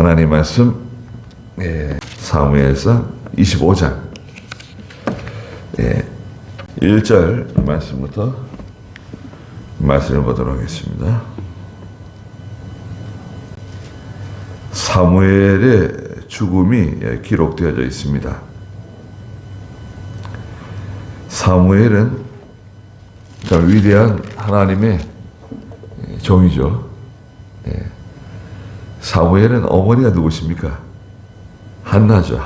하나님 말씀 사무엘상 25장 1절 말씀부터 말씀을 보도록 하겠습니다. 사무엘의 죽음이 기록되어져 있습니다. 사무엘은 참 위대한 하나님의 종이죠. 사무엘은 어머니가 누구십니까? 한나죠.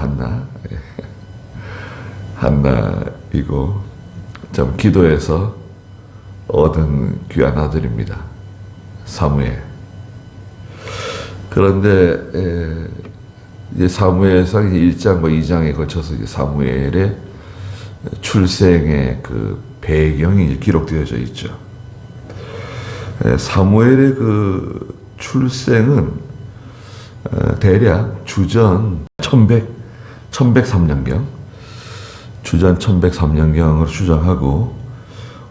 한나이고 참 기도해서 얻은 귀한 아들입니다. 사무엘. 그런데 이제 사무엘상 1장과 2장에 걸쳐서 이제 사무엘의 출생의 그 배경이 기록되어져 있죠. 사무엘의 그 출생은 대략 주전 1103년경 주전 1103년경으로 추정하고,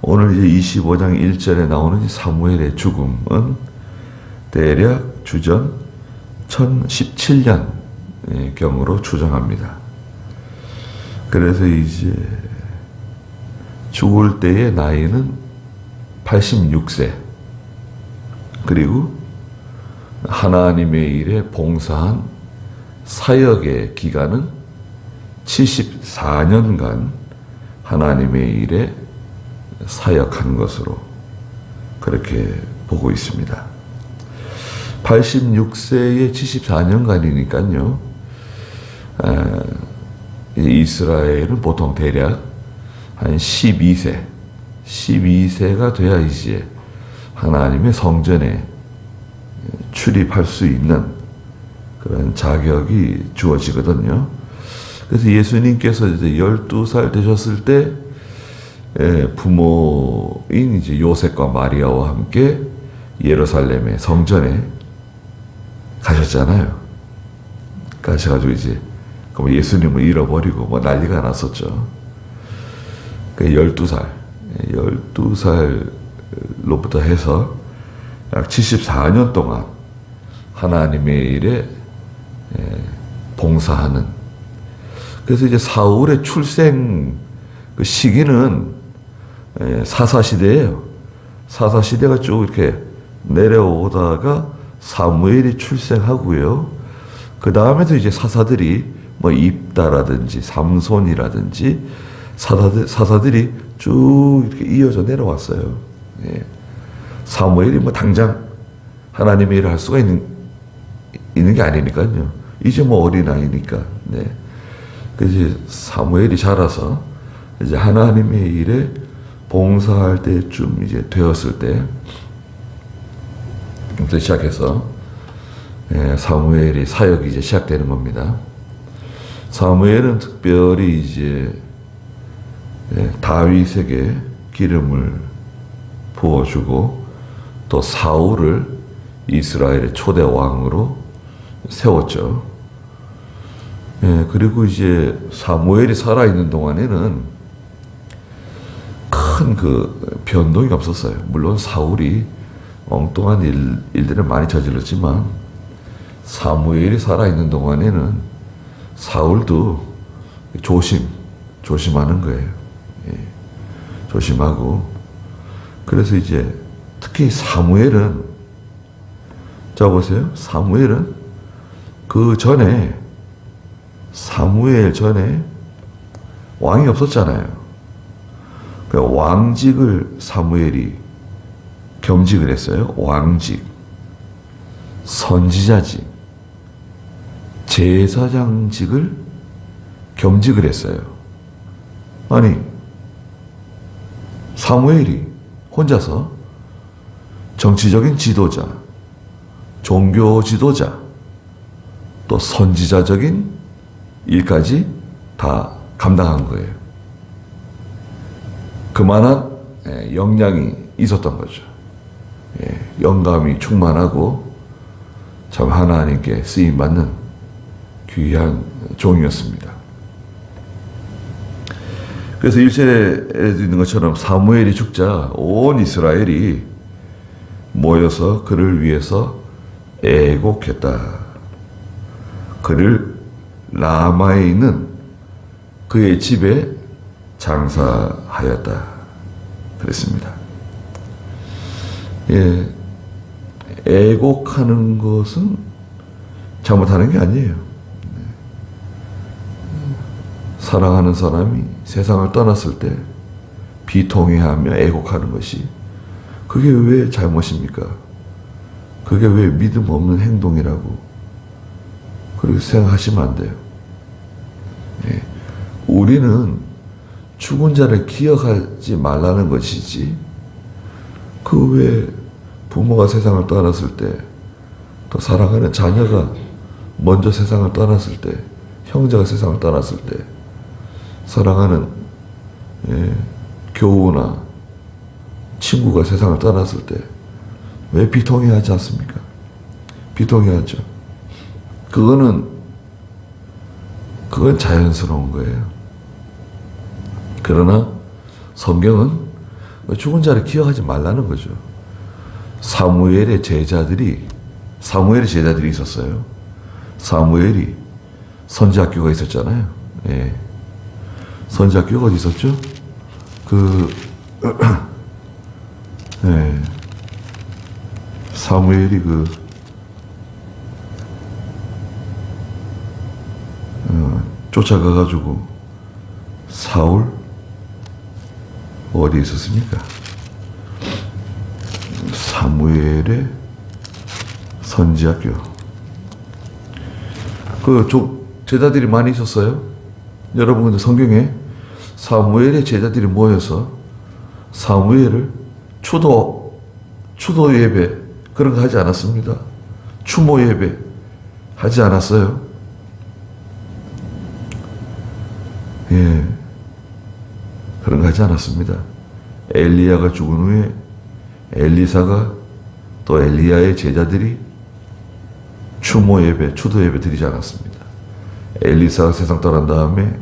오늘 이제 25장 1절에 나오는 이 사무엘의 죽음은 대략 주전 1017년경으로 추정합니다. 그래서 이제 죽을 때의 나이는 86세, 그리고 하나님의 일에 봉사한 사역의 기간은 74년간 하나님의 일에 사역한 것으로 그렇게 보고 있습니다. 86세에 74년간이니까요. 이스라엘은 보통 대략 한 12세가 돼야 이제 하나님의 성전에 출입할 수 있는 그런 자격이 주어지거든요. 그래서 예수님께서 이제 12살 되셨을 때 부모인 이제 요셉과 마리아와 함께 예루살렘의 성전에 가셨잖아요. 가셔가지고 이제 예수님을 잃어버리고 뭐 난리가 났었죠. 12살로부터 해서 약 74년 동안 하나님의 일에 봉사하는. 그래서 이제 사울의 출생 그 시기는 사사시대예요. 사사시대가 쭉 이렇게 내려오다가 사무엘이 출생하고요. 그 다음에도 이제 사사들이 뭐 입다라든지 삼손이라든지 사사들이 쭉 이렇게 이어져 내려왔어요. 사무엘이 뭐 당장 하나님의 일을 할 수가 있는 게 아니니까요. 이제 뭐 어린아이니까. 그래서 사무엘이 자라서 이제 하나님의 일에 봉사할 때쯤 이제 되었을 때부터 시작해서 사무엘이 사역이 이제 시작되는 겁니다. 사무엘은 특별히 이제 다윗에게 기름을 부어주고 또 사울을 이스라엘의 초대 왕으로 세웠죠. 그리고 이제 사무엘이 살아있는 동안에는 큰 그 변동이 없었어요. 물론 사울이 엉뚱한 일들을 많이 저질렀지만 사무엘이 살아있는 동안에는 사울도 조심하는 거예요. 조심하고. 그래서 이제 특히 사무엘은, 자 보세요. 사무엘은 사무엘 전에 왕이 없었잖아요. 그러니까 왕직을 사무엘이 겸직을 했어요. 왕직, 선지자직, 제사장직을 겸직을 했어요. 아니, 사무엘이 혼자서 정치적인 지도자, 종교 지도자, 또 선지자적인 일까지 다 감당한 거예요. 그만한 역량이 있었던 거죠. 영감이 충만하고 참 하나님께 쓰임받는 귀한 종이었습니다. 그래서 1절에 있는 것처럼 사무엘이 죽자 온 이스라엘이 모여서 그를 위해서 애곡했다. 그를 라마에 있는 그의 집에 장사하였다 그랬습니다. 예, 애곡하는 것은 잘못하는 게 아니에요. 사랑하는 사람이 세상을 떠났을 때 비통해하며 애곡하는 것이 그게 왜 잘못입니까? 그게 왜 믿음 없는 행동이라고 그렇게 생각하시면 안 돼요. 예. 우리는 죽은 자를 기억하지 말라는 것이지 그 왜 부모가 세상을 떠났을 때 또 사랑하는 자녀가 먼저 세상을 떠났을 때 형제가 세상을 떠났을 때 사랑하는 교우나 친구가 세상을 떠났을 때 왜 비통해하지 않습니까? 비통해하죠. 그건 자연스러운 거예요. 그러나 성경은 죽은 자를 기억하지 말라는 거죠. 사무엘의 제자들이 있었어요. 사무엘이 선지학교가 있었잖아요. 예. 선지학교가 어디 있었죠? 예. 사무엘이 쫓아가가지고 사울 어디 있었습니까? 사무엘의 선지학교. 제자들이 많이 있었어요. 여러분 근데 성경에 사무엘의 제자들이 모여서 사무엘을 추도 예배 그런 거 하지 않았습니다. 추모 예배 하지 않았어요. 예. 그런 거 하지 않았습니다. 엘리야가 죽은 후에 엘리사가 또 엘리야의 제자들이 추모 예배, 추도 예배 드리지 않았습니다. 엘리사가 세상 떠난 다음에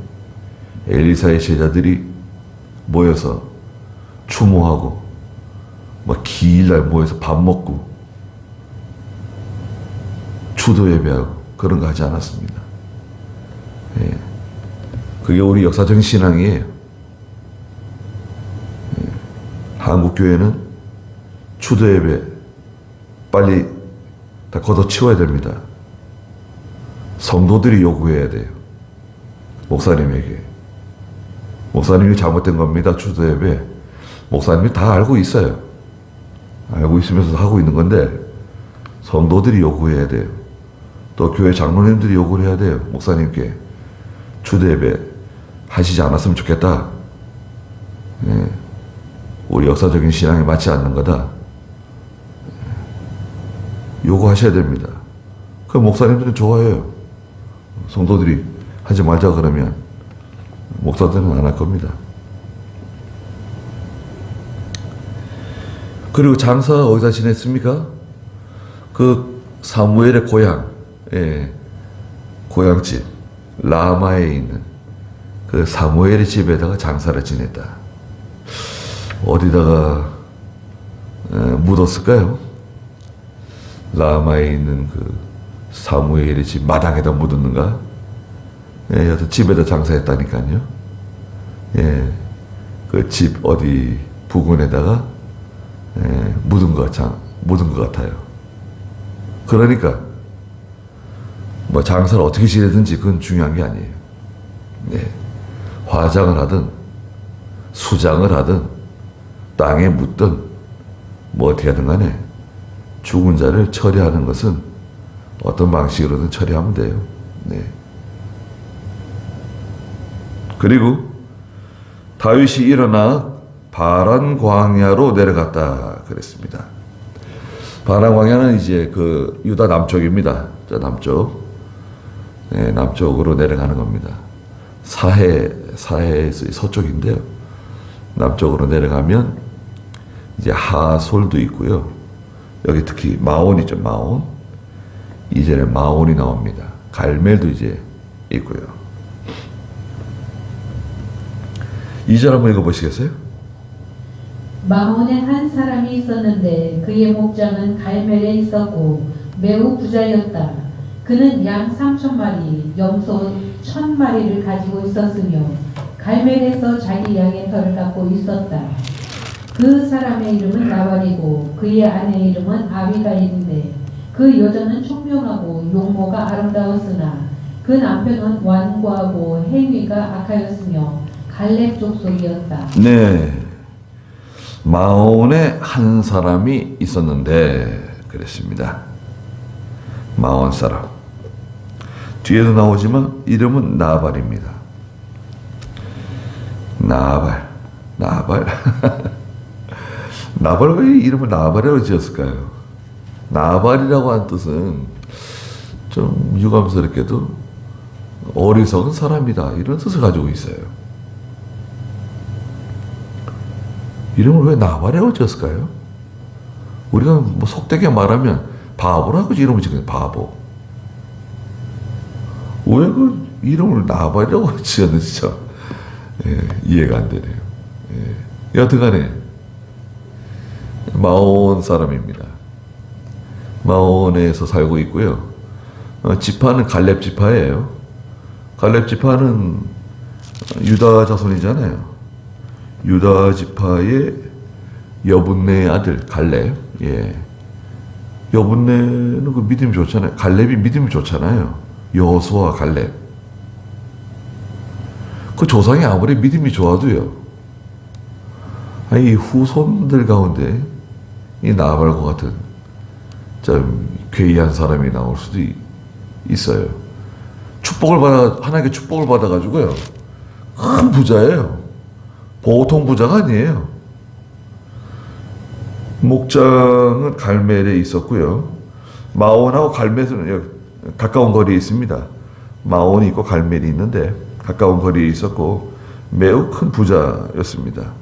엘리사의 제자들이 모여서 추모하고 길날 모여서 밥 먹고 추도 예배하고 그런 거 하지 않았습니다. 예. 그게 우리 역사적인 신앙이에요. 예. 한국 교회는 추도 예배 빨리 다 걷어치워야 됩니다. 성도들이 요구해야 돼요. 목사님에게. 목사님이 잘못된 겁니다. 추도 예배. 목사님이 다 알고 있어요. 알고 있으면서 하고 있는 건데 성도들이 요구해야 돼요. 또 교회 장로님들이 요구를 해야 돼요. 목사님께 추도 예배 하시지 않았으면 좋겠다. 예. 우리 역사적인 신앙에 맞지 않는 거다. 요구하셔야 됩니다. 그 목사님들은 좋아해요. 성도들이 하지 말자 그러면 목사들은 안 할 겁니다. 그리고 장사 어디다 지냈습니까? 그 사무엘의 고향, 고향집 라마에 있는 그 사무엘의 집에다가 장사를 지냈다. 어디다가 묻었을까요? 라마에 있는 그 사무엘의 집 마당에다 묻었는가? 예, 여튼 집에다 장사했다니까요. 예, 그 집 어디 부근에다가 묻은 것 같아요. 그러니까 장사를 어떻게 지내든지 그건 중요한 게 아니에요. 예, 화장을 하든 수장을 하든 땅에 묻든 어떻게 하든 간에 죽은 자를 처리하는 것은 어떤 방식으로든 처리하면 돼요. 네. 그리고 다윗이 일어나 바란 광야로 내려갔다 그랬습니다. 바란 광야는 이제 그 유다 남쪽입니다. 저 남쪽. 네, 남쪽으로 내려가는 겁니다. 사해에서 서쪽인데요. 남쪽으로 내려가면 이제 하솔도 있고요. 여기 특히 마온이죠, 마온. 이전에 마온이 나옵니다. 갈멜도 이제 있고요. 2절 한번 읽어보시겠어요? 마온에 한 사람이 있었는데 그의 목장은 갈멜에 있었고 매우 부자였다. 그는 양 3,000마리, 염소 1,000마리를 가지고 있었으며 갈멜에서 자기 양의 털을 갖고 있었다. 그 사람의 이름은 나발이고 그의 아내의 이름은 아비가일인데 그 여자는 총명하고 용모가 아름다웠으나 그 남편은 완고하고 행위가 악하였으며 갈렙 족속이었다. 네. 마온에 한 사람이 있었는데 그랬습니다. 마온 사람. 뒤에도 나오지만 이름은 나발입니다. 나발. 나발 왜 이름을 나발이라고 지었을까요? 나발이라고 한 뜻은 좀 유감스럽게도 어리석은 사람이다 이런 뜻을 가지고 있어요. 이름을 왜 나발이라고 지었을까요? 우리가 뭐 속되게 말하면 바보라고 이름을 지었어요. 바보. 왜 그 이름을 나발이라고 지었는지 참 이해가 안 되네요. 여튼간에 마온 사람입니다. 마온에서 살고 있고요. 지파는 갈렙 지파예요. 갈렙 지파는 유다 자손이잖아요. 유다 지파의 여분네의 아들 갈렙. 예. 여분네는 그 믿음이 좋잖아요. 갈렙이 믿음이 좋잖아요. 여호수아 갈렙. 그 조상이 아무리 믿음이 좋아도요. 이 후손들 가운데 이 나발과 같은 좀 괴이한 사람이 나올 수도 있어요. 하나님께 축복을 받아가지고요. 큰 부자예요. 보통 부자가 아니에요. 목장은 갈멜에 있었고요. 마온하고 갈멜은 가까운 거리에 있습니다. 마온이 있고 갈멜이 있는데 가까운 거리에 있었고 매우 큰 부자였습니다.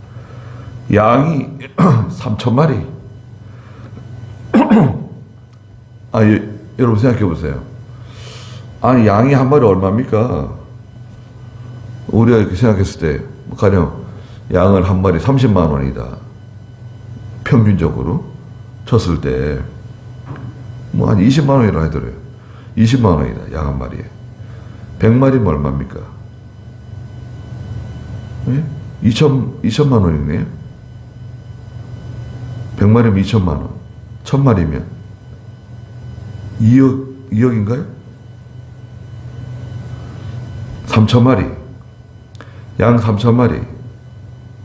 양이 3,000마리. 여러분 생각해 보세요. 아니 양이 한 마리 얼마입니까? 우리가 이렇게 생각했을 때 가령 양을 한 마리 30만 원이다. 평균적으로 쳤을 때 뭐 한 20만 원이라 하더래요. 20만 원이다. 양 한 마리에. 100마리면 얼마입니까? 네? 2천만 원이네요. 100마리면 2천만 원. 1000마리면 2억인가요? 3,000마리. 양 3,000마리.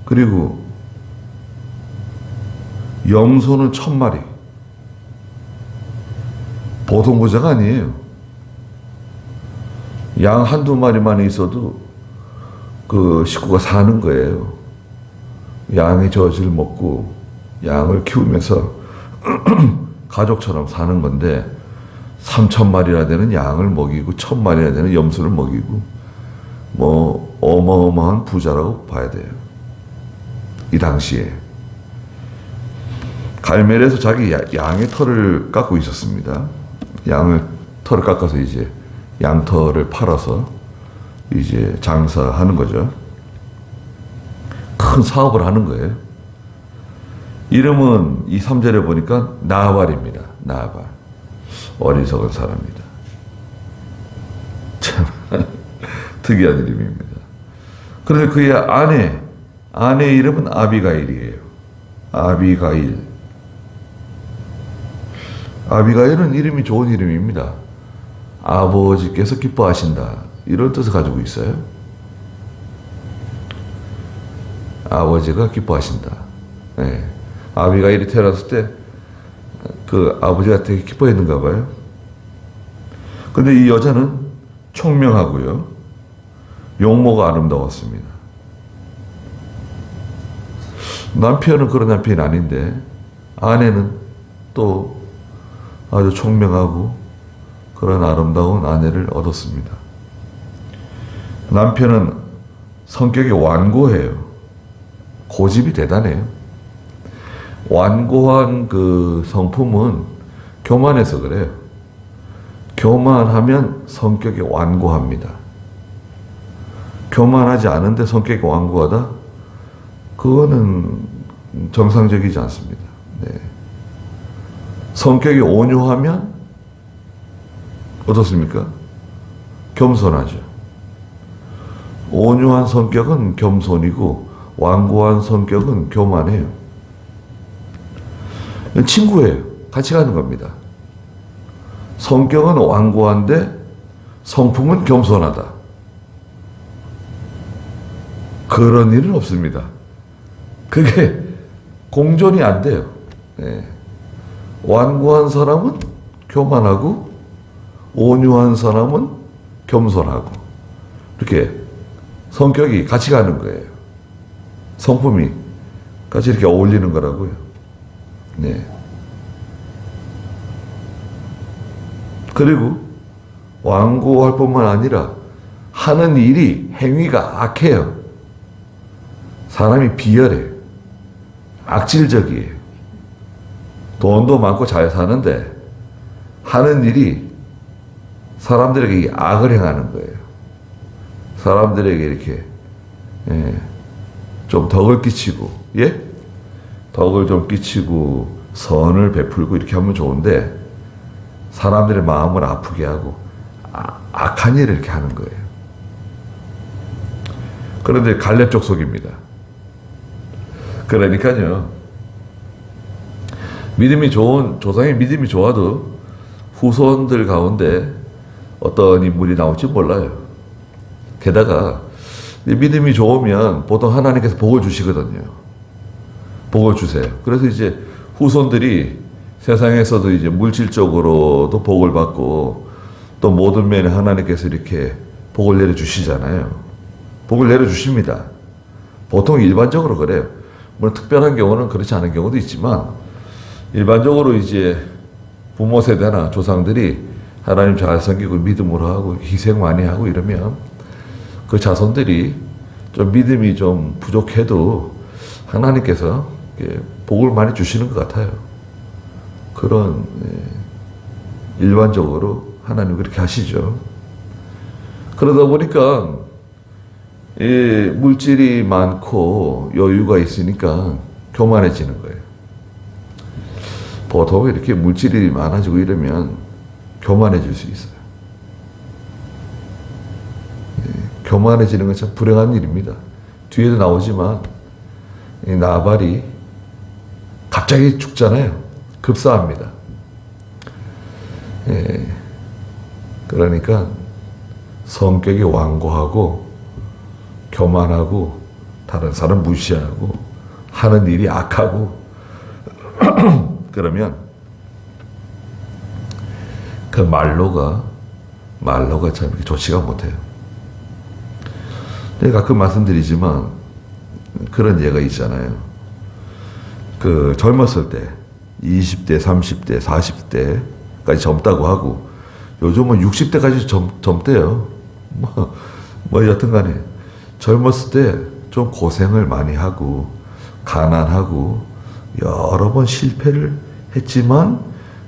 그리고 염소는 1,000마리. 보통 부자가 아니에요. 양 한두 마리만 있어도 그 식구가 사는 거예요. 양의 젖을 먹고 양을 키우면서 가족처럼 사는 건데 3,000마리나 되는 양을 먹이고 1,000마리나 되는 염소를 먹이고 뭐 어마어마한 부자라고 봐야 돼요. 이 당시에 갈멜에서 자기 양의 털을 깎고 있었습니다. 털을 깎아서 이제 양털을 팔아서 이제 장사하는 거죠. 큰 사업을 하는 거예요. 이름은 이 3절에 보니까 나발입니다. 나발. 어리석은 사람이다. 참 특이한 이름입니다. 그런데 그의 아내의 이름은 아비가일이에요. 아비가일은 이름이 좋은 이름입니다. 아버지께서 기뻐하신다. 이런 뜻을 가지고 있어요. 아버지가 기뻐하신다. 네. 아비가일이 태어났을 때 그 아버지가 되게 기뻐했는가 봐요. 근데 이 여자는 총명하고요. 용모가 아름다웠습니다. 남편은 그런 남편이 아닌데 아내는 또 아주 총명하고 그런 아름다운 아내를 얻었습니다. 남편은 성격이 완고해요. 고집이 대단해요. 완고한 그 성품은 교만해서 그래요. 교만하면 성격이 완고합니다. 교만하지 않은데 성격이 완고하다? 그거는 정상적이지 않습니다. 네. 성격이 온유하면 어떻습니까? 겸손하죠. 온유한 성격은 겸손이고 완고한 성격은 교만해요. 친구예요. 같이 가는 겁니다. 성격은 완고한데 성품은 겸손하다. 그런 일은 없습니다. 그게 공존이 안 돼요. 네. 완고한 사람은 교만하고 온유한 사람은 겸손하고 이렇게 성격이 같이 가는 거예요. 성품이 같이 이렇게 어울리는 거라고요. 네. 그리고 완고할 뿐만 아니라 하는 일이 행위가 악해요. 사람이 비열해. 악질적이에요. 돈도 많고 잘 사는데 하는 일이 사람들에게 악을 행하는 거예요. 사람들에게 이렇게 좀 덕을 끼치고 덕을 좀 끼치고 선을 베풀고 이렇게 하면 좋은데 사람들의 마음을 아프게 하고 악한 일을 이렇게 하는 거예요. 그런데 갈렙 족속입니다. 그러니까요, 믿음이 좋은 조상의 믿음이 좋아도 후손들 가운데 어떤 인물이 나올지 몰라요. 게다가 믿음이 좋으면 보통 하나님께서 복을 주시거든요. 복을 주세요. 그래서 이제 후손들이 세상에서도 이제 물질적으로도 복을 받고 또 모든 면에 하나님께서 이렇게 복을 내려주시잖아요. 복을 내려주십니다. 보통 일반적으로 그래요. 물론 특별한 경우는 그렇지 않은 경우도 있지만 일반적으로 이제 부모 세대나 조상들이 하나님 잘 섬기고 믿음으로 하고 희생 많이 하고 이러면 그 자손들이 좀 믿음이 좀 부족해도 하나님께서 복을 많이 주시는 것 같아요. 그런 일반적으로 하나님 그렇게 하시죠. 그러다 보니까 물질이 많고 여유가 있으니까 교만해지는 거예요. 보통 이렇게 물질이 많아지고 이러면 교만해질 수 있어요. 교만해지는 건 참 불행한 일입니다. 뒤에도 나오지만 이 나발이 갑자기 죽잖아요. 급사합니다. 그러니까 성격이 완고하고 교만하고 다른 사람 무시하고 하는 일이 악하고 그러면 그 말로가 참 이렇게 좋지가 못해요. 제가 가끔 말씀드리지만 그런 예가 있잖아요. 그 젊었을 때 20대, 30대, 40대까지 젊다고 하고 요즘은 60대까지 젊대요. 뭐 여튼간에 젊었을 때 좀 고생을 많이 하고 가난하고 여러 번 실패를 했지만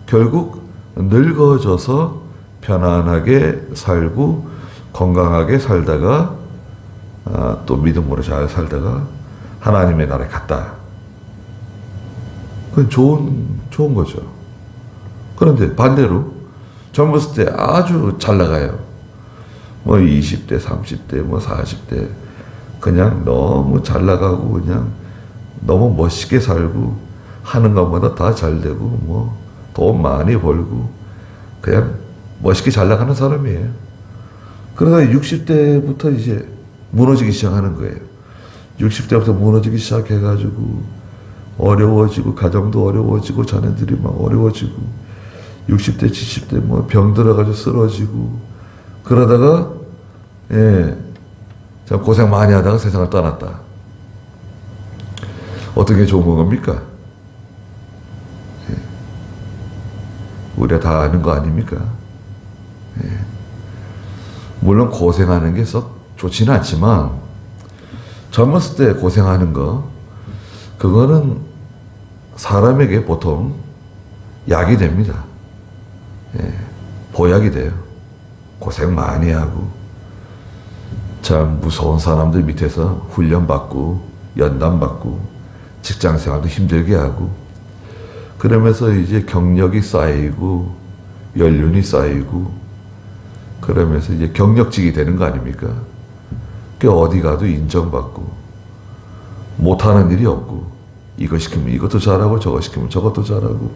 결국 늙어져서 편안하게 살고 건강하게 살다가 또 믿음으로 잘 살다가 하나님의 나라에 갔다. 그건 좋은 거죠. 그런데 반대로 젊었을 때 아주 잘 나가요. 뭐 20대, 30대, 뭐 40대 그냥 너무 잘 나가고 그냥 너무 멋있게 살고 하는 것마다 다 잘 되고 뭐 돈 많이 벌고 그냥 멋있게 잘 나가는 사람이에요. 그러다 60대부터 이제 무너지기 시작하는 거예요. 60대부터 무너지기 시작해가지고 어려워지고 가정도 어려워지고 자녀들이 막 어려워지고 60대 70대 뭐 병 들어가지고 쓰러지고 그러다가 참 고생 많이 하다가 세상을 떠났다. 어떤 게 좋은 겁니까? 우리가 다 아는 거 아닙니까? 물론 고생하는 게 썩 좋지는 않지만 젊었을 때 고생하는 거 그거는 사람에게 보통 약이 됩니다. 보약이 돼요. 고생 많이 하고 참 무서운 사람들 밑에서 훈련받고 연단받고 직장생활도 힘들게 하고 그러면서 이제 경력이 쌓이고 연륜이 쌓이고 그러면서 이제 경력직이 되는 거 아닙니까? 그 어디 가도 인정받고 못하는 일이 없고 이거 시키면 이것도 잘하고 저거 시키면 저것도 잘하고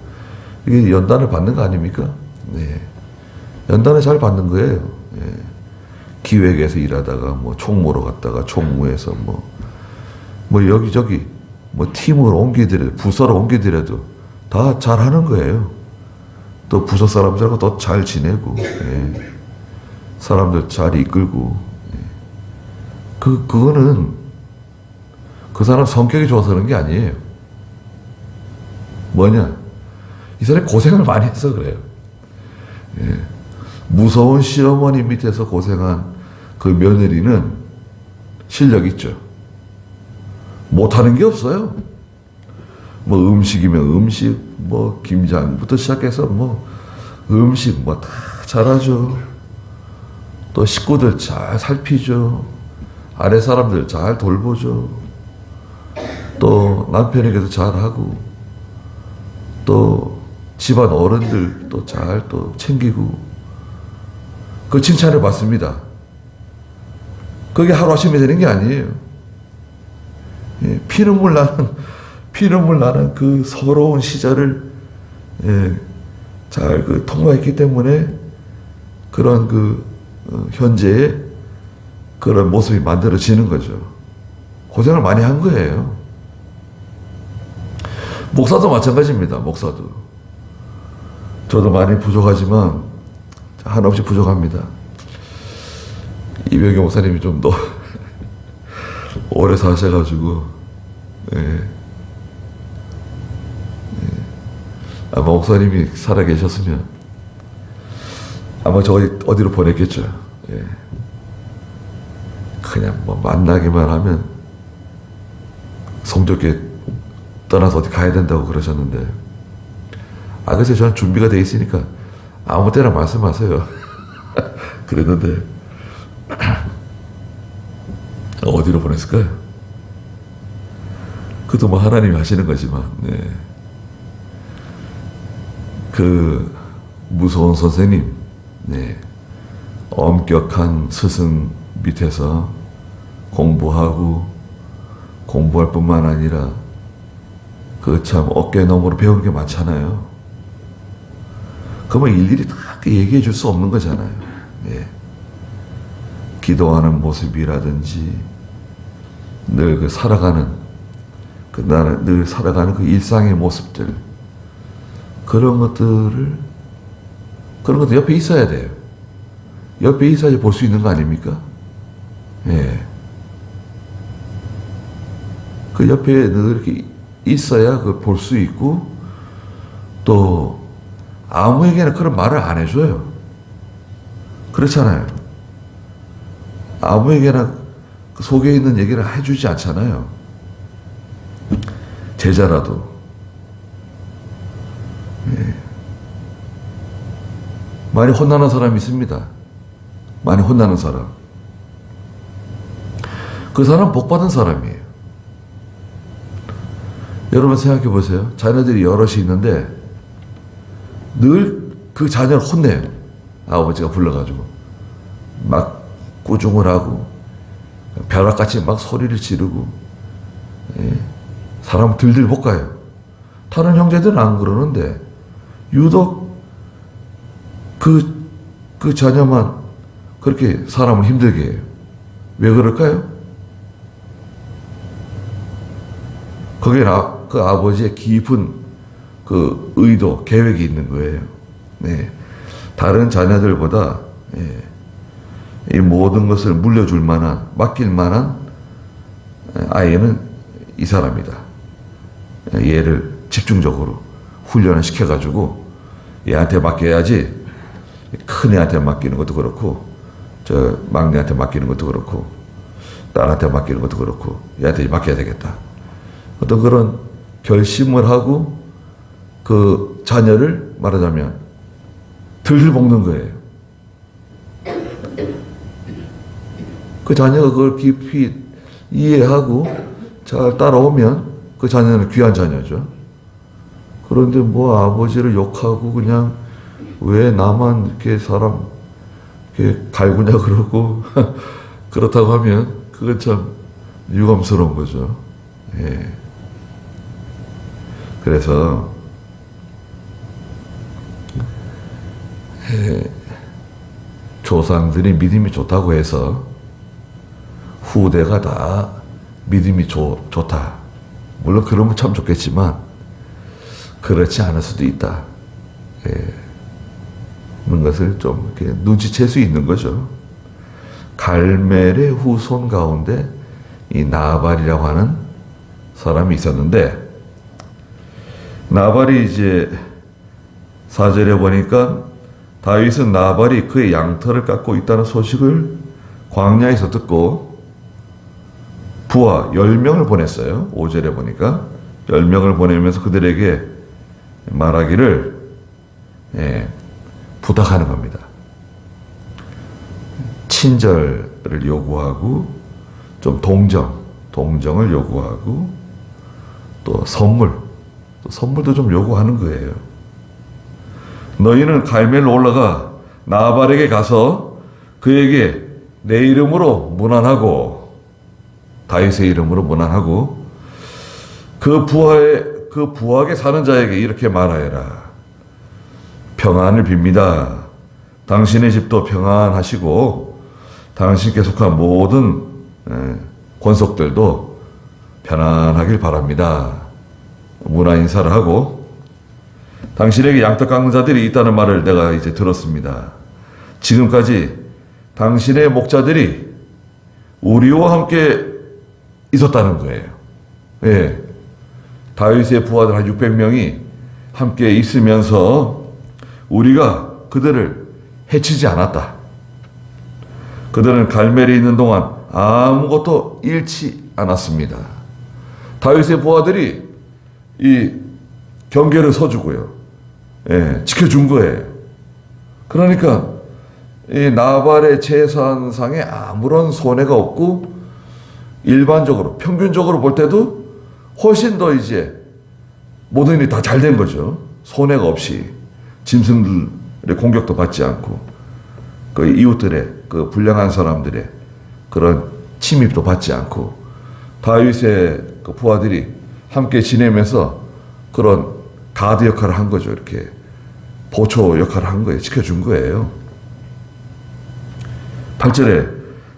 이게 연단을 받는 거 아닙니까? 네. 연단을 잘 받는 거예요. 예. 기획에서 일하다가 뭐 총무로 갔다가 총무에서 뭐 여기저기 뭐 팀을 옮기더라도 부서로 옮기더라도 다 잘하는 거예요. 또 부서 사람들하고 더 잘 지내고 예. 사람들 잘 이끌고 예. 그거는 그 사람 성격이 좋아서 그런 게 아니에요. 뭐냐? 이 사람이 고생을 많이 해서 그래요. 예. 무서운 시어머니 밑에서 고생한 그 며느리는 실력 있죠. 못하는 게 없어요. 뭐 음식이면 음식, 뭐 김장부터 시작해서 뭐 음식 뭐 다 잘하죠. 또 식구들 잘 살피죠. 아래 사람들 잘 돌보죠. 또 남편에게도 잘하고 또 집안 어른들 또 잘 또 챙기고 그 칭찬을 받습니다. 그게 하루아침에 되는 게 아니에요. 예, 피눈물 나는 그 서러운 시절을 예, 잘 그 통과했기 때문에 그런 현재의 그런 모습이 만들어지는 거죠. 고생을 많이 한 거예요. 목사도 마찬가지입니다. 목사도. 저도 많이 부족하지만 한없이 부족합니다. 이병규 목사님이 좀 더 오래 사셔가지고 예. 아마 목사님이 살아계셨으면 아마 저 어디로 보냈겠죠. 예. 그냥 뭐 만나기만 하면 성적에 떠나서 어디 가야 된다고 그러셨는데 그래서 저는 준비가 돼 있으니까 아무 때나 말씀하세요. 그랬는데 어디로 보냈을까요? 그것도 뭐 하나님이 하시는 거지만 네. 그 무서운 선생님 네. 엄격한 스승 밑에서 공부하고 공부할 뿐만 아니라 그 참 어깨너머로 배우는 게 많잖아요. 그러면 일일이 다 얘기해 줄 수 없는 거잖아요. 예. 기도하는 모습이라든지 늘 그 살아가는 나는 늘 살아가는 그 일상의 모습들 그런 것들 옆에 있어야 돼요. 옆에 있어야지 볼 수 있는 거 아닙니까? 예. 그 옆에 늘 이렇게 있어야 그걸 볼 수 있고 또 아무에게나 그런 말을 안 해줘요. 그렇잖아요. 아무에게나 그 속에 있는 얘기를 해주지 않잖아요. 제자라도. 예. 많이 혼나는 사람이 있습니다. 많이 혼나는 사람. 그 사람 복 받은 사람이에요. 여러분 생각해 보세요. 자녀들이 여럿이 있는데 늘 그 자녀를 혼내요. 아버지가 불러가지고 막 꾸중을 하고 벼락같이 막 소리를 지르고 예. 사람 들들 볶아요. 다른 형제들은 안 그러는데 유독 그 자녀만 그렇게 사람을 힘들게 해요. 왜 그럴까요? 거기에 그 아버지의 깊은 그 의도, 계획이 있는 거예요. 네. 다른 자녀들보다 예. 이 모든 것을 물려줄 만한, 맡길 만한 아이는 이 사람이다. 얘를 집중적으로 훈련을 시켜가지고 얘한테 맡겨야지. 큰 애한테 맡기는 것도 그렇고 저 막내한테 맡기는 것도 그렇고 딸한테 맡기는 것도 그렇고 얘한테 맡겨야 되겠다. 어떤 그런 결심을 하고 그 자녀를 말하자면 들들 볶는 거예요. 그 자녀가 그걸 깊이 이해하고 잘 따라오면 그 자녀는 귀한 자녀죠. 그런데 뭐 아버지를 욕하고 그냥 왜 나만 이렇게 사람 갈구냐 그러고 그렇다고 하면 그건 참 유감스러운 거죠. 예. 그래서 조상들이 믿음이 좋다고 해서 후대가 다 믿음이 좋다. 물론 그러면 참 좋겠지만 그렇지 않을 수도 있다. 그런 것을 좀 이렇게 눈치챌 수 있는 거죠. 갈멜의 후손 가운데 이 나발이라고 하는 사람이 있었는데, 나발이 이제 4절에 보니까 다윗은 나발이 그의 양털을 깎고 있다는 소식을 광야에서 듣고 부하 10명을 보냈어요. 5절에 보니까 10명을 보내면서 그들에게 말하기를 부탁하는 겁니다. 친절을 요구하고 좀 동정을 요구하고 또 선물도 좀 요구하는 거예요. 너희는 갈멜로 올라가 나발에게 가서 그에게 내 이름으로 문안하고, 다윗의 이름으로 문안하고, 그 부하게 사는 자에게 이렇게 말하여라. 평안을 빕니다. 당신의 집도 평안하시고 당신께 속한 모든 권속들도 편안하길 바랍니다. 문안 인사를 하고, 당신에게 양떡 깎는 자들이 있다는 말을 내가 이제 들었습니다. 지금까지 당신의 목자들이 우리와 함께 있었다는 거예요. 예. 다윗의 부하들 한 600명이 함께 있으면서 우리가 그들을 해치지 않았다. 그들은 갈멜에 있는 동안 아무것도 잃지 않았습니다. 다윗의 부하들이 이 경계를 서주고요. 지켜준 거예요. 그러니까 이 나발의 재산상에 아무런 손해가 없고, 일반적으로 평균적으로 볼 때도 훨씬 더 이제 모든 일이 다 잘 된 거죠. 손해가 없이 짐승들의 공격도 받지 않고, 그 이웃들의 그 불량한 사람들의 그런 침입도 받지 않고, 다윗의 그 부하들이 함께 지내면서 그런 가드 역할을 한 거죠. 이렇게 보초 역할을 한 거예요. 지켜준 거예요. 8절에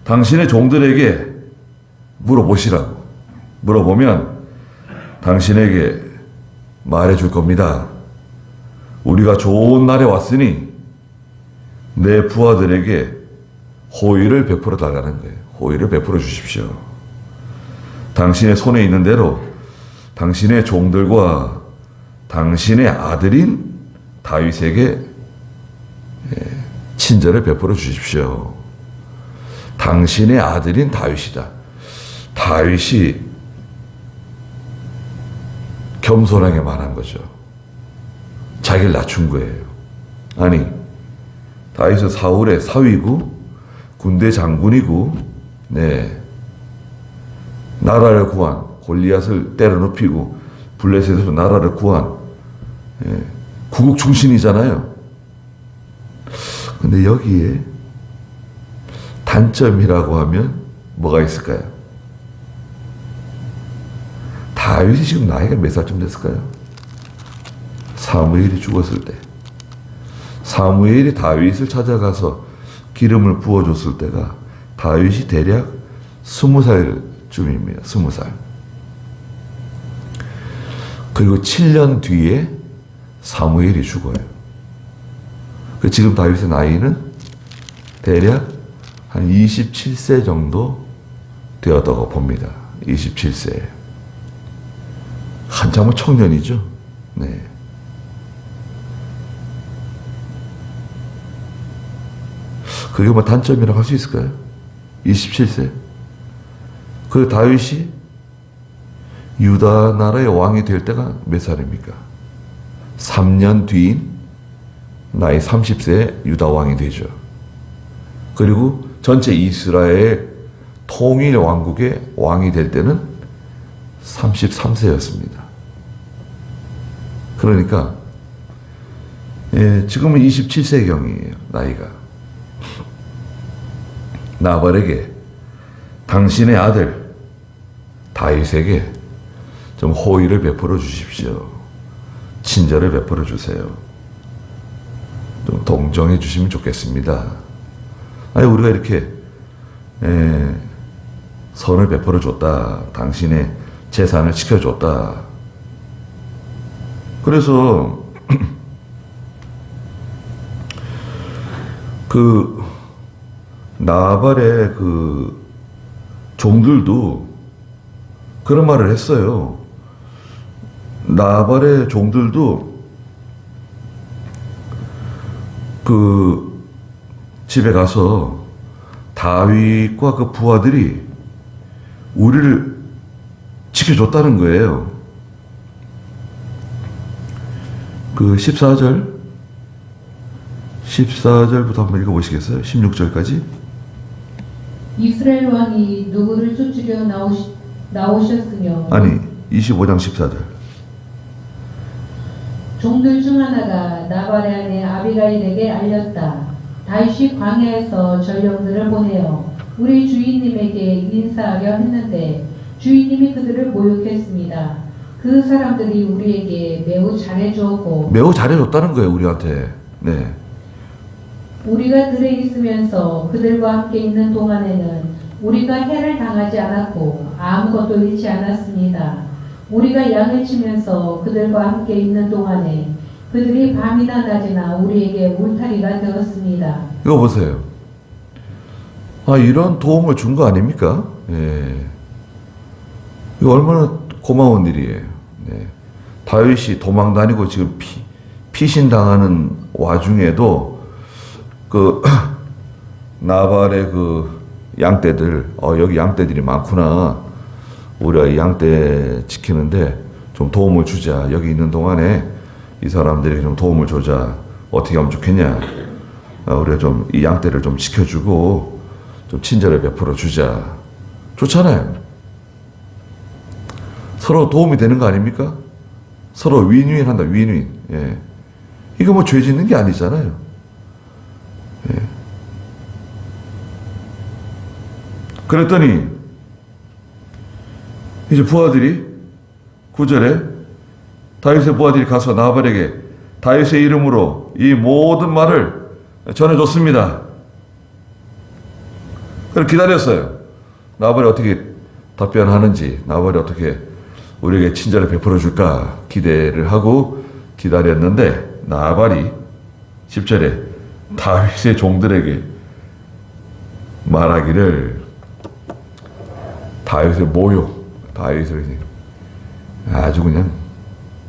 당신의 종들에게 물어보시라고. 물어보면 당신에게 말해줄 겁니다. 우리가 좋은 날에 왔으니 내 부하들에게 호의를 베풀어 달라는 거예요. 호의를 베풀어 주십시오. 당신의 손에 있는 대로 당신의 종들과 당신의 아들인 다윗에게 친절을 베풀어 주십시오. 당신의 아들인 다윗이다. 다윗이 겸손하게 말한 거죠. 자기를 낮춘 거예요. 아니, 다윗은 사울의 사위고 군대 장군이고, 나라를 구한, 골리앗을 때려눕히고 블레셋에서 나라를 구한 구국 충신이잖아요. 근데 여기에 단점이라고 하면 뭐가 있을까요? 다윗이 지금 나이가 몇 살쯤 됐을까요? 사무엘이 죽었을 때, 사무엘이 다윗을 찾아가서 기름을 부어줬을 때가 다윗이 대략 20살쯤입니다. 20살. 그리고 7년 뒤에 사무엘이 죽어요. 지금 다윗의 나이는 대략 한 27세 정도 되었다고 봅니다. 27세. 한참은 청년이죠. 그게 뭐 단점이라고 할 수 있을까요? 27세. 그 다윗이 유다 나라의 왕이 될 때가 몇 살입니까? 3년 뒤인 나이 30세에 유다 왕이 되죠. 그리고 전체 이스라엘 통일 왕국의 왕이 될 때는 33세였습니다. 그러니까 지금은 27세경이에요. 나이가. 나발에게 당신의 아들 다윗에게 좀 호의를 베풀어 주십시오. 친절을 베풀어 주세요. 좀 동정해 주시면 좋겠습니다. 아니 우리가 이렇게 선을 베풀어 줬다. 당신의 재산을 지켜줬다. 그래서 그 나발의 그 종들도 그런 말을 했어요. 나발의 종들도 그 집에 가서 다윗과 그 부하들이 우리를 지켜줬다는 거예요. 그 14절부터 한번 읽어보시겠어요? 16절까지. 이스라엘 왕이 누구를 쫓으려 나오셨으며 아니 25장 14절. 종들 중 하나가 나발의 아내 아비가일에게 알렸다. 다윗이 광야에서 전령들을 보내어 우리 주인님에게 인사하려 했는데 주인님이 그들을 모욕했습니다. 그 사람들이 우리에게 매우 잘해주었고 매우 잘해줬다는 거예요, 우리한테. 네. 우리가 들에 있으면서 그들과 함께 있는 동안에는 우리가 해를 당하지 않았고 아무것도 잃지 않았습니다. 우리가 양을 치면서 그들과 함께 있는 동안에 그들이 밤이나 낮이나 우리에게 울타리가 되었습니다. 이거 보세요. 아, 이런 도움을 준 거 아닙니까? 예. 이거 얼마나 고마운 일이에요. 네. 다윗이 도망 다니고 지금 피신당하는 와중에도 그 나발의 그 양떼들, 여기 양떼들이 많구나. 우리가 이 양떼 지키는데 좀 도움을 주자. 여기 있는 동안에 이 사람들에게 좀 도움을 주자. 어떻게 하면 좋겠냐. 우리가 좀 이 양떼를 좀 지켜주고 좀 친절을 베풀어 주자. 좋잖아요. 서로 도움이 되는 거 아닙니까? 서로 윈윈 한다. 윈윈. 예. 이거 뭐 죄 짓는 게 아니잖아요. 예. 그랬더니 이제 부하들이 9절에 다윗의 부하들이 가서 나발에게 다윗의 이름으로 이 모든 말을 전해줬습니다. 그래서 기다렸어요. 나발이 어떻게 답변하는지, 나발이 어떻게 우리에게 친절을 베풀어 줄까 기대를 하고 기다렸는데 나발이 10절에 다윗의 종들에게 말하기를 다윗을 다윗을 아주 그냥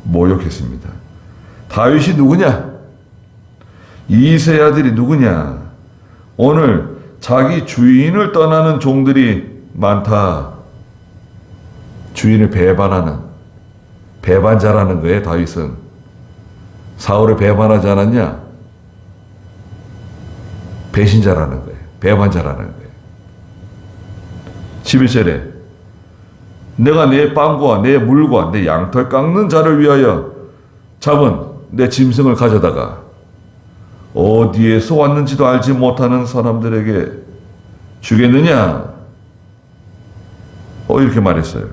모욕했습니다. 다윗이 누구냐? 이새의 아들이 누구냐? 오늘 자기 주인을 떠나는 종들이 많다. 주인을 배반자라는 거예요. 다윗은 사울을 배반하지 않았냐? 배신자라는 거예요. 배반자라는 거예요. 11절에 내가 내 빵과 내 물과 내 양털 깎는 자를 위하여 잡은 내 짐승을 가져다가 어디에서 왔는지도 알지 못하는 사람들에게 주겠느냐? 이렇게 말했어요.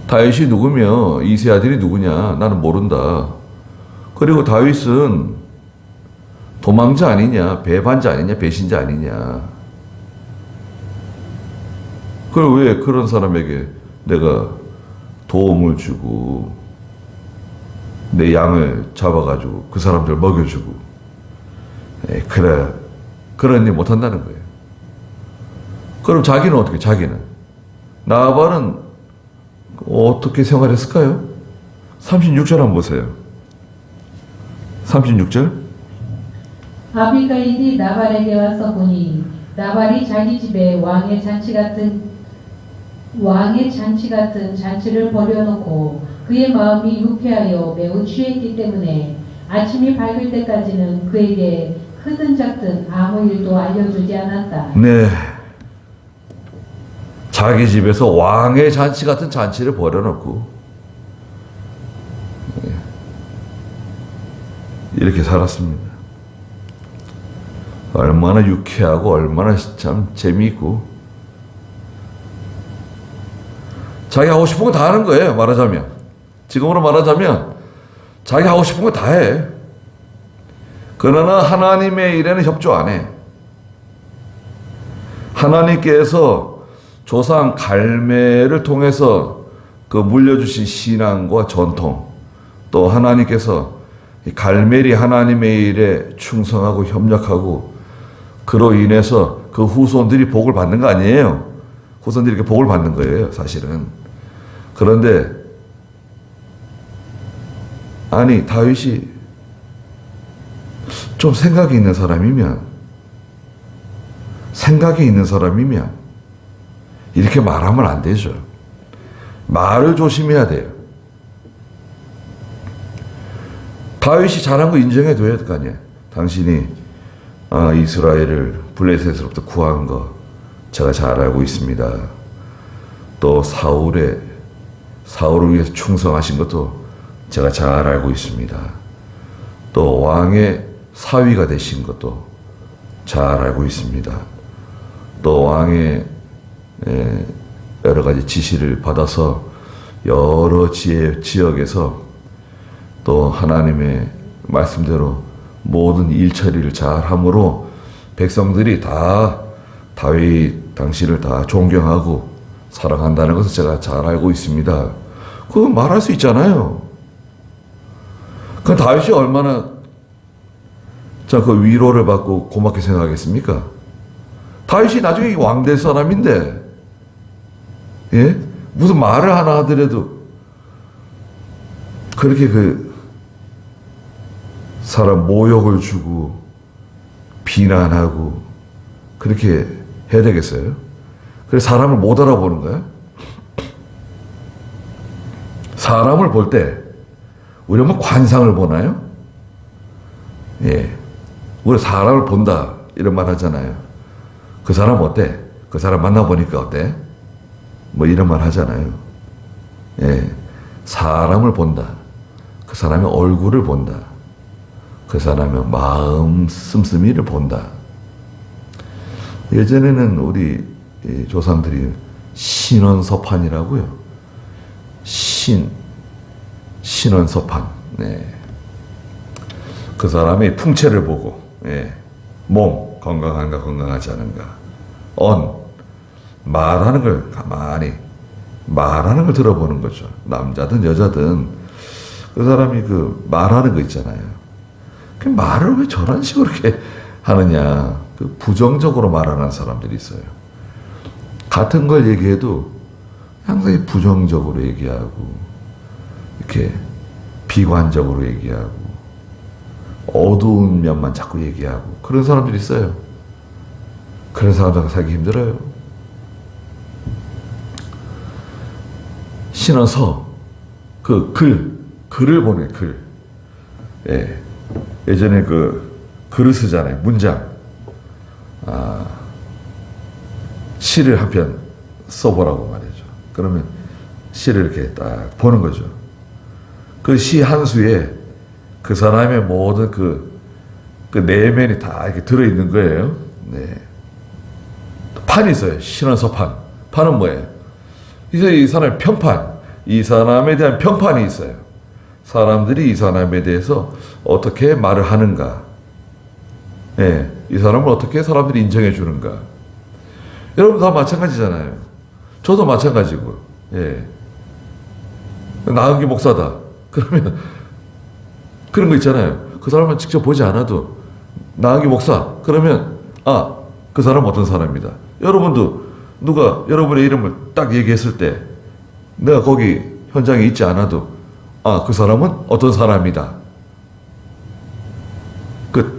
다윗이 누구며 이새 아들이 누구냐? 나는 모른다. 그리고 다윗은 도망자 아니냐? 배반자 아니냐? 배신자 아니냐? 그걸 왜 그런 사람에게 내가 도움을 주고 내 양을 잡아가지고 그 사람들 먹여주고 그래 그런 일 못한다는 거예요. 그럼 자기는 어떻게? 자기는 나발은 어떻게 생활했을까요? 36절 한번 보세요. 36절 아비가일이 나발에게 와서 보니 나발이 자기 집에 왕의 잔치 같은 잔치를 벌여놓고 그의 마음이 유쾌하여 매우 취했기 때문에 아침이 밝을 때까지는 그에게 크든 작든 아무 일도 알려주지 않았다. 네. 자기 집에서 왕의 잔치 같은 잔치를 벌여놓고 이렇게 살았습니다. 얼마나 유쾌하고 얼마나 참 재미있고 자기 하고 싶은 거 다 하는 거예요. 말하자면 지금으로 말하자면 자기 하고 싶은 거 다 해. 그러나 하나님의 일에는 협조 안 해. 하나님께서 조상 갈매를 통해서 그 물려주신 신앙과 전통, 또 하나님께서 갈멜이 하나님의 일에 충성하고 협력하고 그로 인해서 그 후손들이 복을 받는 거 아니에요. 후손들이 이렇게 복을 받는 거예요, 사실은. 그런데 아니 다윗이 좀 생각이 있는 사람이면 이렇게 말하면 안 되죠. 말을 조심해야 돼요. 다윗이 잘한 거 인정해줘야 될 거 아니에요. 당신이 이스라엘을 블레셋으로부터 구한 거 제가 잘 알고 있습니다. 또 사울을 위해서 충성하신 것도 제가 잘 알고 있습니다. 또 왕의 사위가 되신 것도 잘 알고 있습니다. 또 왕의 여러 가지 지시를 받아서 여러 지역에서 또 하나님의 말씀대로 모든 일처리를 잘 함으로 백성들이 다 다윗 당신을 다 존경하고 사랑한다는 것을 제가 잘 알고 있습니다. 그거 말할 수 있잖아요. 그 다윗이 얼마나 그 위로를 받고 고맙게 생각하겠습니까? 다윗이 나중에 왕 될 사람인데, 예? 무슨 말을 하나 하더라도 그렇게 사람 모욕을 주고 비난하고 그렇게 해야 되겠어요? 그래서 사람을 못 알아보는 거야? 사람을 볼 때 우리 뭐 관상을 보나요? 예. 우리 사람을 본다 이런 말 하잖아요. 그 사람 어때? 그 사람 만나보니까 어때? 뭐 이런 말 하잖아요. 예. 사람을 본다. 그 사람의 얼굴을 본다. 그 사람의 마음 씀씀이를 본다. 예전에는 우리 조상들이 신원서판이라고요. 신원서판. 네. 그 사람의 풍채를 보고, 예. 몸, 건강한가, 건강하지 않은가. 말하는 걸 가만히, 말하는 걸 들어보는 거죠. 남자든 여자든. 그 사람이 말하는 거 있잖아요. 그 말을 왜 저런 식으로 이렇게 하느냐. 부정적으로 말하는 사람들이 있어요. 같은 걸 얘기해도 항상 부정적으로 얘기하고, 이렇게 비관적으로 얘기하고, 어두운 면만 자꾸 얘기하고, 그런 사람들이 있어요. 그런 사람들과 살기 힘들어요. 신어서 글을 보내, 글. 예. 예전에 글을 쓰잖아요. 문장. 시를 한 편 써보라고 말이죠. 그러면 시를 이렇게 딱 보는 거죠. 그 시 한 수에 그 사람의 모든 그 내면이 다 이렇게 들어있는 거예요. 네. 판이 있어요. 신원서판. 판은 뭐예요? 이제 이 사람의 평판. 이 사람에 대한 평판이 있어요. 사람들이 이 사람에 대해서 어떻게 말을 하는가. 예. 이 사람을 어떻게 사람들이 인정해 주는가. 여러분 다 마찬가지잖아요. 저도 마찬가지고. 예. 나은기 목사다. 그러면 그런 거 있잖아요. 그 사람을 직접 보지 않아도 나은기 목사. 그러면 그 사람 어떤 사람이다. 여러분도 누가 여러분의 이름을 딱 얘기했을 때 내가 거기 현장에 있지 않아도 그 사람은 어떤 사람이다.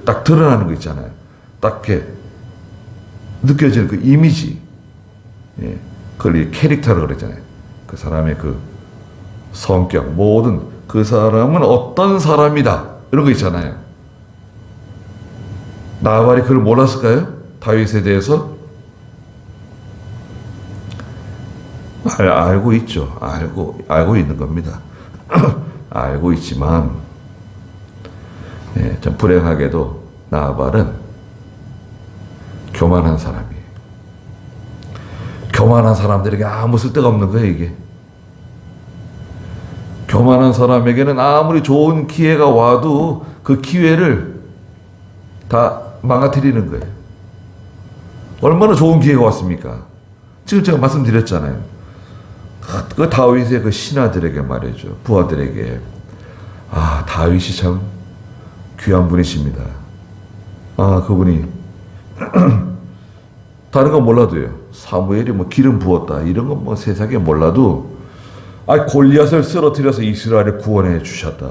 딱 드러나는 거 있잖아요. 딱 이렇게 느껴지는 그 이미지. 예. 그걸 캐릭터라고 그랬잖아요. 그 사람의 성격, 모든 그 사람은 어떤 사람이다. 이런 거 있잖아요. 나발이 그걸 몰랐을까요? 다윗에 대해서? 알고 있죠. 알고 있는 겁니다. 알고 있지만 예, 좀 불행하게도 나발은 교만한 사람이에요. 교만한 사람들에게 아무 쓸데가 없는 거예요, 이게. 교만한 사람에게는 아무리 좋은 기회가 와도 그 기회를 다 망가뜨리는 거예요. 얼마나 좋은 기회가 왔습니까? 지금 제가 말씀드렸잖아요. 그 다윗의 그 신하들에게 말이죠. 부하들에게. 아, 다윗이 참 귀한 분이십니다. 아, 그분이 다른 건 몰라도요. 사무엘이 뭐 기름 부었다 이런 건 뭐 세상에 몰라도 아, 골리앗을 쓰러뜨려서 이스라엘을 구원해 주셨다.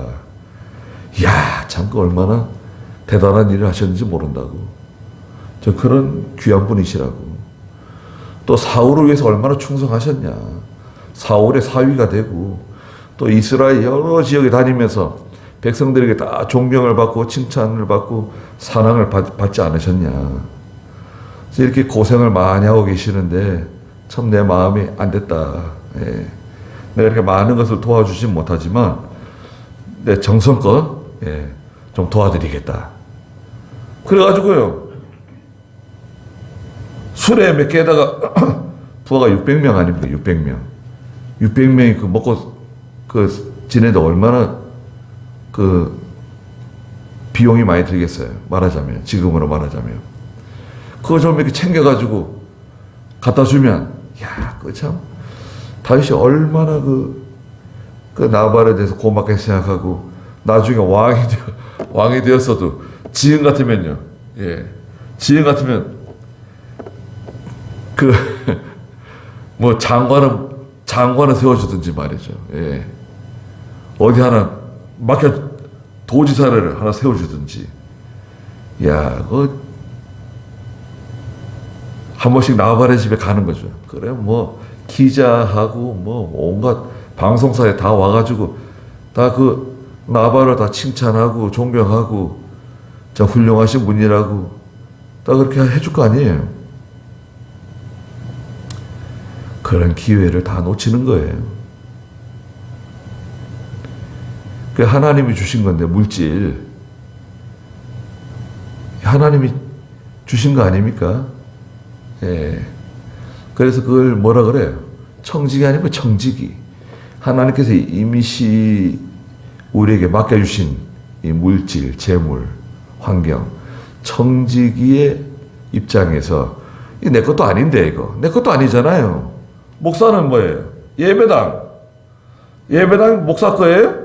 이야, 참 그 얼마나 대단한 일을 하셨는지 모른다고. 저 그런 귀한 분이시라고. 또 사울을 위해서 얼마나 충성하셨냐. 사울의 사위가 되고 또 이스라엘 여러 지역에 다니면서 백성들에게 다 존경을 받고 칭찬을 받고 사랑을 받지 않으셨냐. 그래서 이렇게 고생을 많이 하고 계시는데 참 내 마음이 안 됐다. 예. 내가 이렇게 많은 것을 도와주진 못하지만 내 정성껏 좀 도와드리겠다. 그래가지고요. 술에 몇 개에다가 부하가 600명 아닙니까? 600명. 600명이 그 먹고 지내도 얼마나 그 비용이 많이 들겠어요. 말하자면 지금으로 말하자면 그거 좀 이렇게 챙겨가지고 갖다 주면 야, 그 참 다윗이 얼마나 그 나발에 대해서 고맙게 생각하고 나중에 왕이 되었어도 지금 같으면요. 예. 지금 같으면 뭐 장관을 세워주든지 말이죠. 예. 어디 하나 도지사를 하나 세워주든지. 야, 한 번씩 나발의 집에 가는 거죠. 그래, 뭐, 기자하고, 뭐, 온갖 방송사에 다 와가지고, 다 나발을 다 칭찬하고, 존경하고, 참 훌륭하신 분이라고, 다 그렇게 해줄 거 아니에요. 그런 기회를 다 놓치는 거예요. 그 하나님이 주신 건데, 물질. 하나님이 주신 거 아닙니까? 예. 그래서 그걸 뭐라 그래요? 청지기 아니고 청지기. 하나님께서 임시 우리에게 맡겨주신 이 물질, 재물, 환경, 청지기의 입장에서 이 내 것도 아닌데 이거. 내 것도 아니잖아요. 목사는 뭐예요? 예배당 목사 거예요?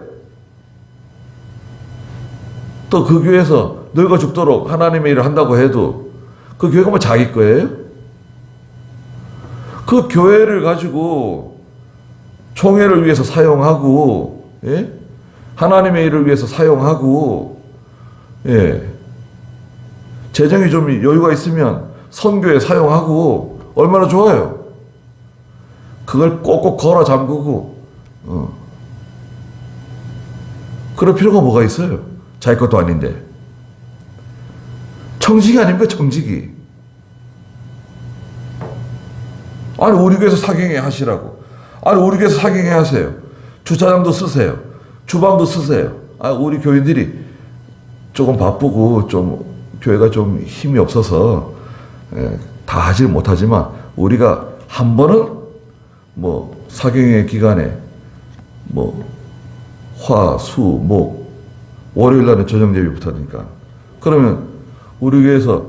또 그 교회에서 늙어 죽도록 하나님의 일을 한다고 해도 그 교회가 뭐 자기 거예요? 그 교회를 가지고 총회를 위해서 사용하고, 예? 하나님의 일을 위해서 사용하고, 예. 재정이 좀 여유가 있으면 선교에 사용하고, 얼마나 좋아요. 그걸 꼭꼭 걸어 잠그고, 그럴 필요가 뭐가 있어요? 자기 것도 아닌데. 청지기 아닙니까, 청지기. 아니, 우리 교회에서 사경회 하시라고. 아니, 우리 교회에서 사경회 하세요. 주차장도 쓰세요. 주방도 쓰세요. 아, 우리 교인들이 조금 바쁘고 좀 교회가 좀 힘이 없어서 다 하질 못하지만 우리가 한 번은 뭐 사경회 기간에 뭐 화, 수, 목 월요일 날은 저녁 예배부터니까 그러면 우리 교회에서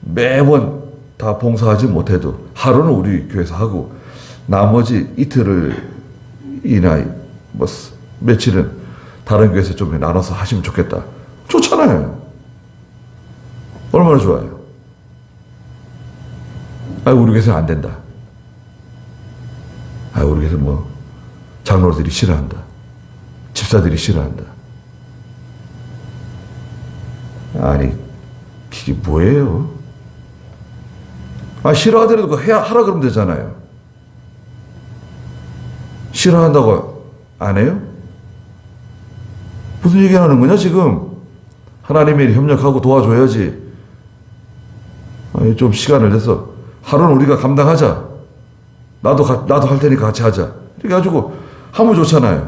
매번 다 봉사하지 못해도 하루는 우리 교회에서 하고 나머지 이틀이나 뭐 며칠은 다른 교회에서 좀 나눠서 하시면 좋겠다. 좋잖아요. 얼마나 좋아요. 아, 우리 교회에서는 안 된다. 아, 우리 교회에서 뭐 장로들이 싫어한다. 집사들이 싫어한다. 아니, 이게 뭐예요? 아, 싫어하더라도 그거 하라 그러면 되잖아요. 싫어한다고 안 해요? 무슨 얘기 하는 거냐, 지금? 하나님이 협력하고 도와줘야지. 아니, 좀 시간을 내서 하루는 우리가 감당하자. 나도 할 테니까 같이 하자. 이렇게 가지고 하면 좋잖아요.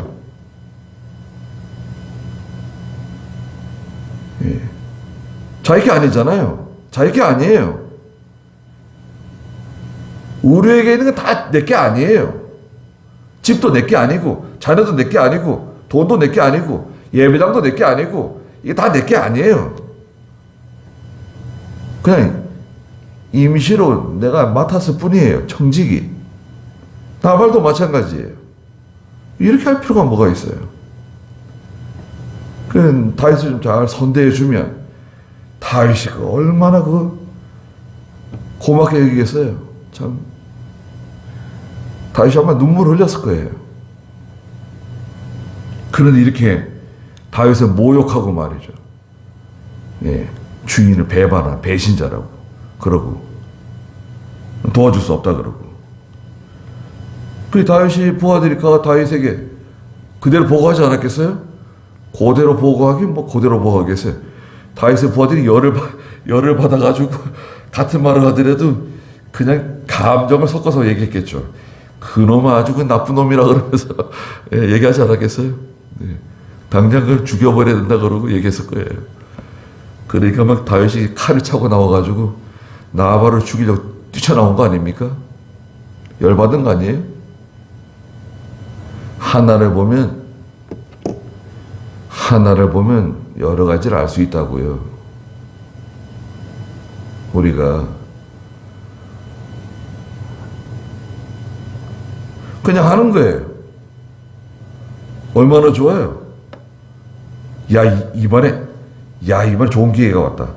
예. 자기 게 아니잖아요. 자기 게 아니에요. 우리에게 있는 건 다 내 게 아니에요. 집도 내 게 아니고, 자녀도 내 게 아니고, 돈도 내 게 아니고, 예배당도 내 게 아니고, 이게 다 내 게 아니에요. 그냥 임시로 내가 맡았을 뿐이에요. 청직이. 나발도 마찬가지예요. 이렇게 할 필요가 뭐가 있어요. 그 다윗을 좀 잘 선대해 주면 다윗이 얼마나 고맙게 여기겠어요. 참 다윗이 아마 눈물 흘렸을 거예요. 그런데 이렇게 다윗을 모욕하고 말이죠. 예, 주인을 배반한 배신자라고 그러고 도와줄 수 없다 그러고. 그 다윗이 부하들이니까 다윗에게 그대로 보고하지 않았겠어요? 그대로 보고하긴 뭐 그대로 보고하겠어요. 다윗의 부하들이 열을 받아가지고 같은 말을 하더라도 그냥 감정을 섞어서 얘기했겠죠. 그놈은 아주 그 나쁜 놈이라 그러면서 예, 얘기하지 않았겠어요? 네. 당장 그걸 죽여버려야 된다 그러고 얘기했을 거예요. 그러니까 막 다윗이 칼을 차고 나와가지고 나발을 죽이려고 뛰쳐나온 거 아닙니까? 열받은 거 아니에요? 하나를 보면 여러 가지를 알 수 있다고요. 우리가 그냥 하는 거예요. 얼마나 좋아요. 이번에 좋은 기회가 왔다.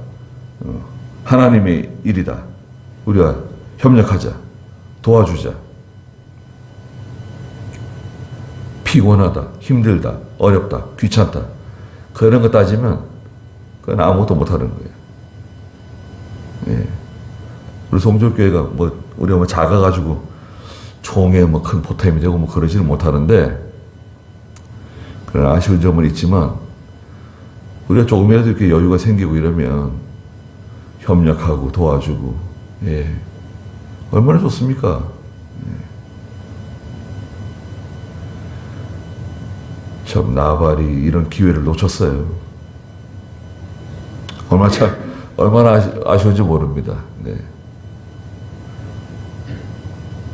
하나님의 일이다. 우리가 협력하자. 도와주자. 피곤하다. 힘들다. 어렵다. 귀찮다. 그런 거 따지면 그건 아무것도 못하는 거예요. 예. 우리 송절교회가 우리가 작아가지고 총에 큰 보탬이 되고 그러지는 못하는데, 그런 아쉬운 점은 있지만, 우리가 조금이라도 이렇게 여유가 생기고 이러면 협력하고 도와주고, 예. 얼마나 좋습니까? 예. 참, 나발이 이런 기회를 놓쳤어요. 얼마나 아쉬운지 모릅니다. 네.